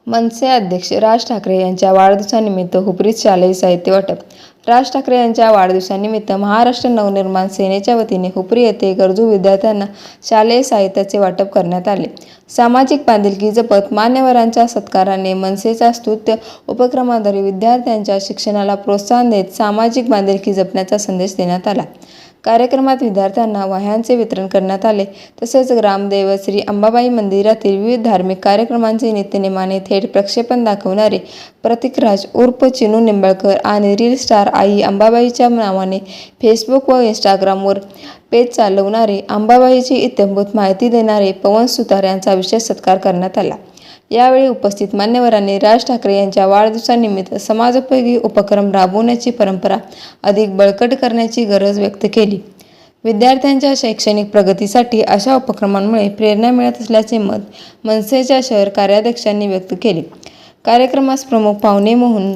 मनसे अध्यक्ष राज ठाकरे यांच्या वाढदिवसानिमित्त हुपरीत शालेय साहित्य वाटप. राज ठाकरे यांच्या वाढदिवसानिमित्त महाराष्ट्र नवनिर्माण सेनेच्या वतीने हुपरी येथे गरजू विद्यार्थ्यांना शालेय साहित्याचे वाटप करण्यात आले. सामाजिक बांधिलकी जपत मान्यवरांच्या सत्काराने मनसेच्या स्तुत्य उपक्रमाद्वारे विद्यार्थ्यांच्या शिक्षणाला प्रोत्साहन देत सामाजिक बांधिलकी जपण्याचा संदेश देण्यात आला. कार्यक्रमात विद्यार्थ्यांना वह्यांचे वितरण करण्यात आले. तसेच ग्रामदैवत श्री अंबाबाई मंदिरातील विविध धार्मिक कार्यक्रमांचे नित्यनेमाने थेट प्रक्षेपण दाखवणारे प्रतीकराज उर्फ चिनू निंबाळकर आणि रील स्टार आई अंबाबाईच्या नावाने फेसबुक व इंस्टाग्रामवर पेज चालवणारे, अंबाबाईची इत्थंभूत माहिती देणारे पवन सुतार यांचा विशेष सत्कार करण्यात आला. यावेळी उपस्थित मान्यवरांनी राज ठाकरे यांच्या वाढदिवसानिमित्त समाजोपयोगी उपक्रम राबवण्याची परंपरा अधिक बळकट करण्याची गरज व्यक्त केली. विद्यार्थ्यांच्या शैक्षणिक प्रगतीसाठी अशा उपक्रमांमुळे प्रेरणा मिळत असल्याचे मत मनसेच्या शहर कार्याध्यक्षांनी व्यक्त केले. कार्यक्रमास प्रमुख पाहुणे म्हणून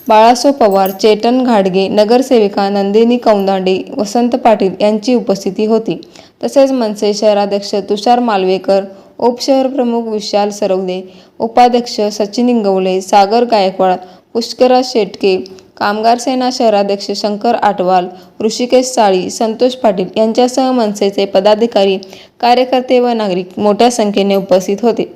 बाळासो पवार, चेतन घाडगे, नगरसेविका नंदिनी कौंदांडे, वसंत पाटील यांची उपस्थिती होती. तसेच मनसे शहराध्यक्ष तुषार मालवेकर, उपशहर प्रमुख विशाल सरवदे, उपाध्यक्ष सचिन इंगवले, सागर गायकवाड, पुष्कराज शेटके, कामगार सेना शहराध्यक्ष शंकर आटवाल, ऋषिकेश साळी, संतोष पाटील यांच्यासह मनसेचे पदाधिकारी, कार्यकर्ते व नागरिक मोठ्या संख्येने उपस्थित होते.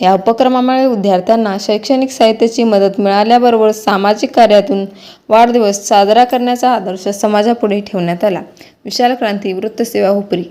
या उपक्रमामुळे विद्यार्थ्यांना शैक्षणिक साहित्याची मदत मिळाल्याबरोबर सामाजिक कार्यातून वाढदिवस साजरा करण्याचा आदर्श समाजापुढे ठेवण्यात आला. विशाल क्रांती वृत्तसेवा हुपरी.